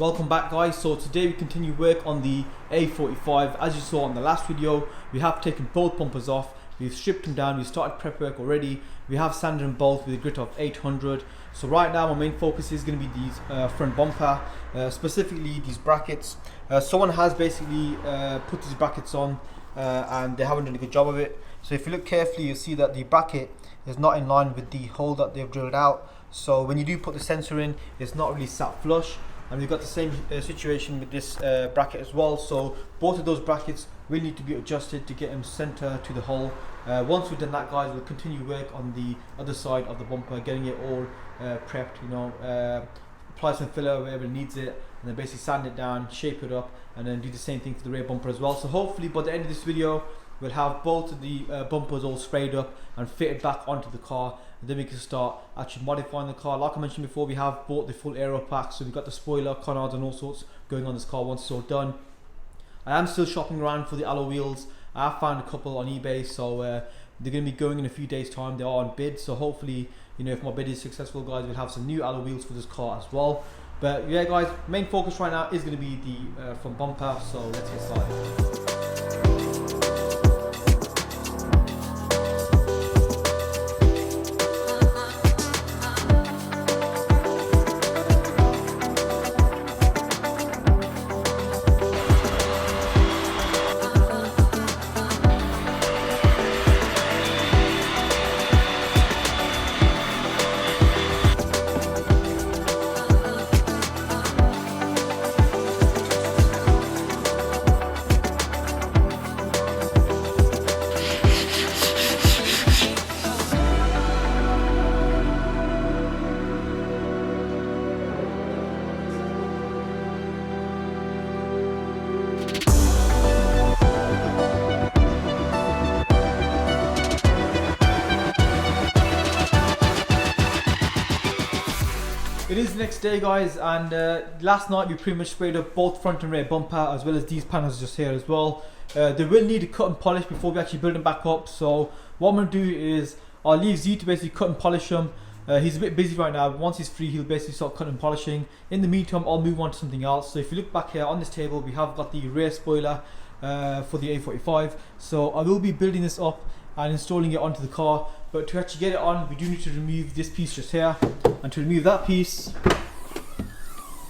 Welcome back guys. So today we continue work on the A45. As you saw in the last video, we have taken both bumpers off, we've stripped them down, we started prep work already, we have sanded them both with a grit of 800. So right now my main focus is going to be these front bumper, specifically these brackets. Someone has basically put these brackets on and they haven't done a good job of it. So if you look carefully, you'll see that the bracket is not in line with the hole that they've drilled out. So when you do put the sensor in, it's not really sat flush. And we've got the same situation with this bracket as well. So both of those brackets will need to be adjusted to get them center to the hole. Once we've done that guys, we'll continue work on the other side of the bumper, getting it all prepped, apply some filler wherever it needs it, and then basically sand it down, shape it up, and then do the same thing for the rear bumper as well. So hopefully by the end of this video, we'll have both of the bumpers all sprayed up and fitted back onto the car, and then we can start actually modifying the car. Like I mentioned before, we have bought the full aero pack, so we've got the spoiler, canards and all sorts going on this car once it's all done. I am still shopping around for the alloy wheels. I have found a couple on eBay, so they're going to be going in a few days time. They are on bid, so hopefully, if my bid is successful guys, we'll have some new alloy wheels for this car as well. But yeah guys, main focus right now is going to be the front bumper, so let's get started. It is the next day guys, and last night we pretty much sprayed up both front and rear bumper as well as these panels just here as well. They will need a cut and polish before we actually build them back up, so what I'm going to do is I'll leave Z to basically cut and polish them. He's a bit busy right now. Once he's free, he'll basically start cutting and polishing. In the meantime, I'll move on to something else. So if you look back here on this table, we have got the rear spoiler for the A45. So I will be building this up and installing it onto the car, but to actually get it on, we do need to remove this piece just here. And to remove that piece,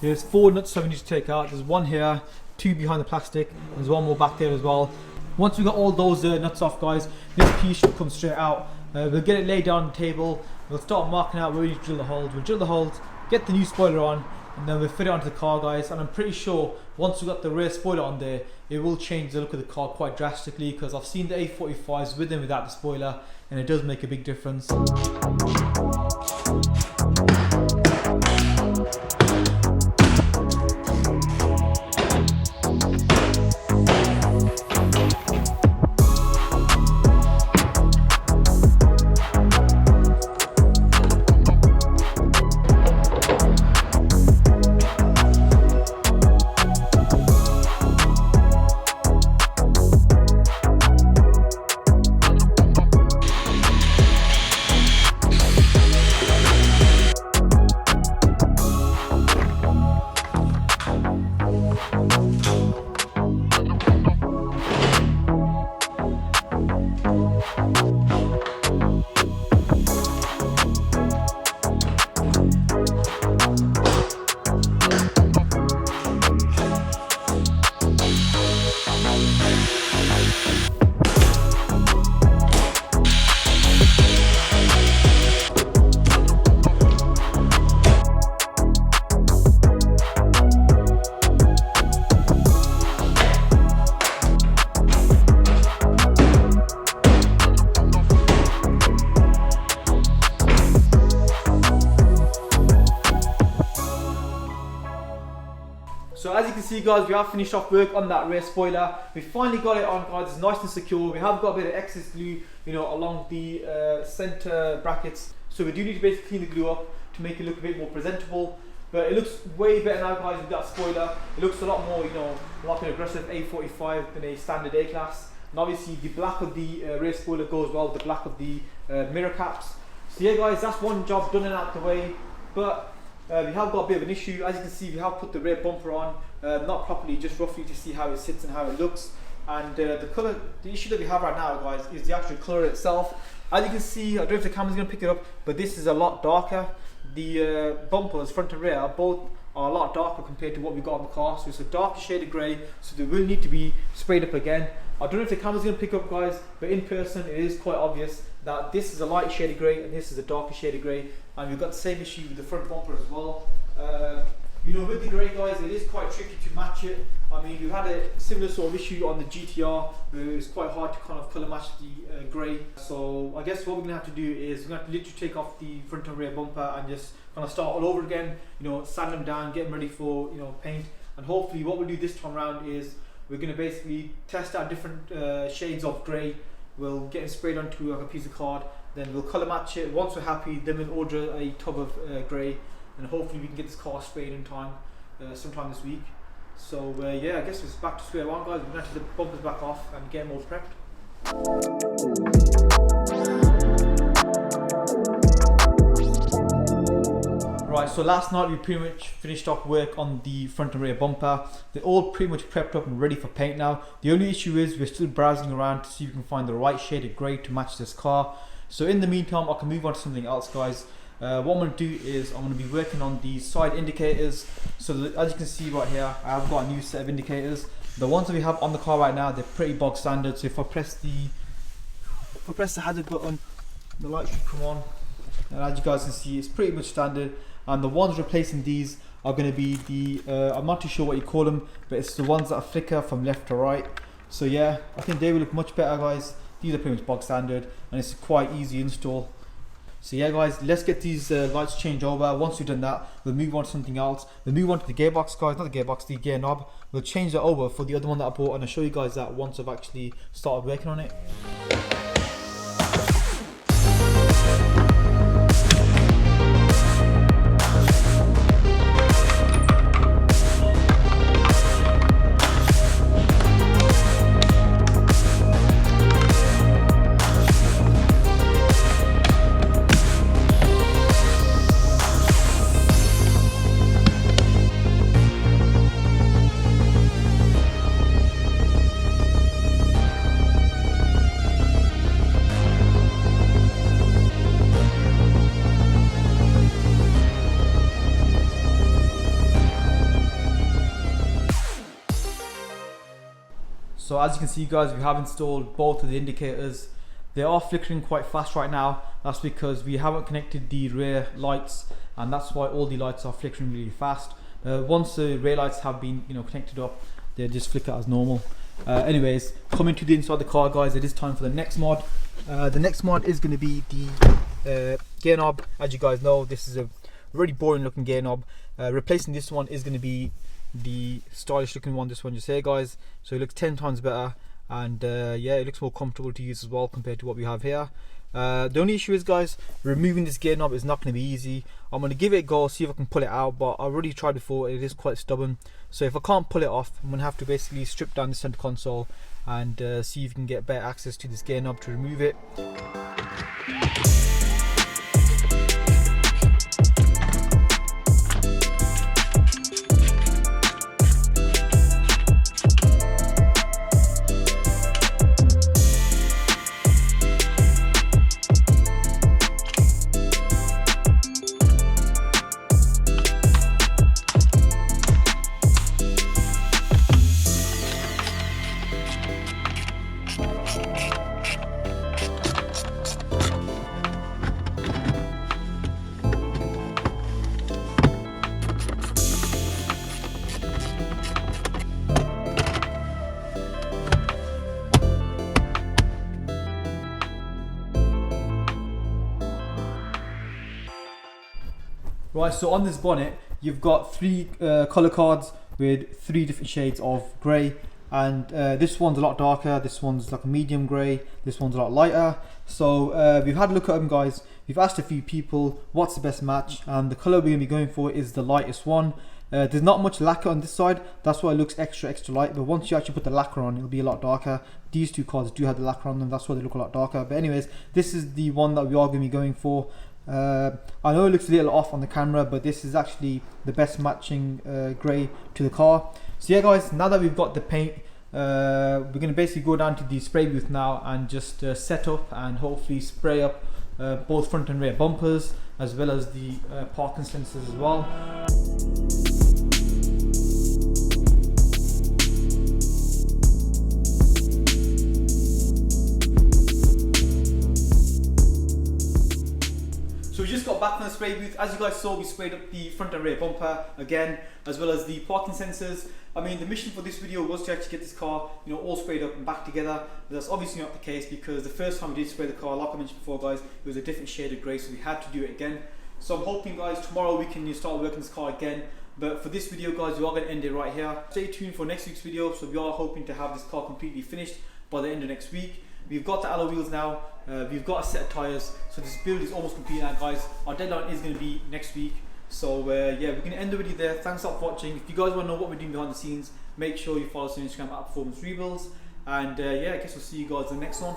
there's 4 nuts that we need to take out. There's one here, 2 behind the plastic, there's one more back there as well. Once we got all those nuts off guys, this piece should come straight out. We'll get it laid down on the table, we'll start marking out where we need to drill the holes. We'll drill the holes, get the new spoiler on, and then we'll fit it onto the car guys. And I'm pretty sure once we got the rear spoiler on there, it will change the look of the car quite drastically, because I've seen the A45s with and without the spoiler, and it does make a big difference. So as you can see guys, we have finished off work on that rear spoiler. We finally got it on guys, it's nice and secure. We have got a bit of excess glue, along the center brackets. So we do need to basically clean the glue up to make it look a bit more presentable. But it looks way better now guys with that spoiler. It looks a lot more, like an aggressive A45 than a standard A-class. And obviously the black of the rear spoiler goes well with the black of the mirror caps. So yeah guys, that's one job done and out the way. But we have got a bit of an issue. As you can see, we have put the rear bumper on, not properly, just roughly to see how it sits and how it looks. And the colour, the issue that we have right now, guys, is the actual colour itself. As you can see, I don't know if the camera's going to pick it up, but this is a lot darker. The bumpers, front and rear, both are a lot darker compared to what we've got on the car. So it's a darker shade of grey, so they will need to be sprayed up again. I don't know if the camera's going to pick up, guys, but in person it is quite obvious that this is a light shade of grey and this is a darker shade of grey. And we've got the same issue with the front bumper as well. You know, with the grey, guys, it is quite tricky to match it. I mean, we've had a similar sort of issue on the GTR where it's quite hard to kind of colour match the grey. So I guess what we're going to have to do is we're going to have to literally take off the front and rear bumper and just kind of start all over again, you know, sand them down, get them ready for, you know, paint. And hopefully what we'll do this time around is we're going to basically test out different shades of grey. We'll get them sprayed onto like a piece of card, then we'll colour match it. Once we're happy, then we'll order a tub of grey, and hopefully we can get this car sprayed in time, sometime this week. So yeah, I guess it's back to square one, guys. We're going to have to take the bumpers back off and get them all prepped. Right, so last night we pretty much finished off work on the front and rear bumper. They're all pretty much prepped up and ready for paint now. The only issue is we're still browsing around to see if we can find the right shade of grey to match this car. So in the meantime, I can move on to something else, guys. What I'm going to do is I'm going to be working on the side indicators. So that, as you can see right here, I have got a new set of indicators. The ones that we have on the car right now, they're pretty bog standard. So if I press the hazard button, the light should come on. And as you guys can see, it's pretty much standard. And the ones replacing these are going to be the, I'm not too sure what you call them, but it's the ones that flicker from left to right. So yeah, I think they will look much better, guys. These are pretty much bog standard and it's quite easy install. So yeah, guys, let's get these lights changed over. Once we've done that, we'll move on to something else. We'll move on to the gearbox, guys, not the gearbox, the gear knob. We'll change that over for the other one that I bought, and I'll show you guys that once I've actually started working on it. So as you can see, guys, we have installed both of the indicators. They are flickering quite fast right now. That's because we haven't connected the rear lights, and that's why all the lights are flickering really fast. Once the rear lights have been, you know, connected up, they just flicker as normal. Anyways, coming to the inside of the car, guys, it is time for the next mod. The next mod is going to be the gear knob. As you guys know, this is a really boring looking gear knob. Replacing this one is going to be the stylish looking one, this one just here, guys. So it looks 10 times better, and yeah, it looks more comfortable to use as well compared to what we have here. The only issue is, guys, removing this gear knob is not going to be easy. I'm going to give it a go, see if I can pull it out, but I've already tried before. It is quite stubborn, so if I can't pull it off, I'm going to have to basically strip down the center console and see if you can get better access to this gear knob to remove it. Right, so on this bonnet, you've got three colour cards with three different shades of grey, and this one's a lot darker, this one's like a medium grey, this one's a lot lighter. So we've had a look at them, guys. We've asked a few people what's the best match, and the colour we're going to be going for is the lightest one. There's not much lacquer on this side, that's why it looks extra light, but once you actually put the lacquer on, it'll be a lot darker. These two cards do have the lacquer on them, that's why they look a lot darker. But anyways, this is the one that we are going to be going for. I know it looks a little off on the camera, but this is actually the best matching grey to the car. So yeah guys, now that we've got the paint, we're going to basically go down to the spray booth now and just set up and hopefully spray up both front and rear bumpers, as well as the parking sensors as well. So we just got back from the spray booth. As you guys saw, we sprayed up the front and rear bumper again, as well as the parking sensors. I mean, the mission for this video was to actually get this car, all sprayed up and back together. But that's obviously not the case, because the first time we did spray the car, like I mentioned before guys, it was a different shade of grey, so we had to do it again. So I'm hoping guys, tomorrow we can start working this car again. But for this video guys, we are going to end it right here. Stay tuned for next week's video. So we are hoping to have this car completely finished by the end of next week. We've got the alloy wheels now, we've got a set of tyres, so this build is almost complete now guys. Our deadline is going to be next week. So yeah, we're going to end the video there. Thanks a lot for watching. If you guys want to know what we're doing behind the scenes, make sure you follow us on Instagram at Performance Rebuilds. And yeah, I guess we'll see you guys in the next one.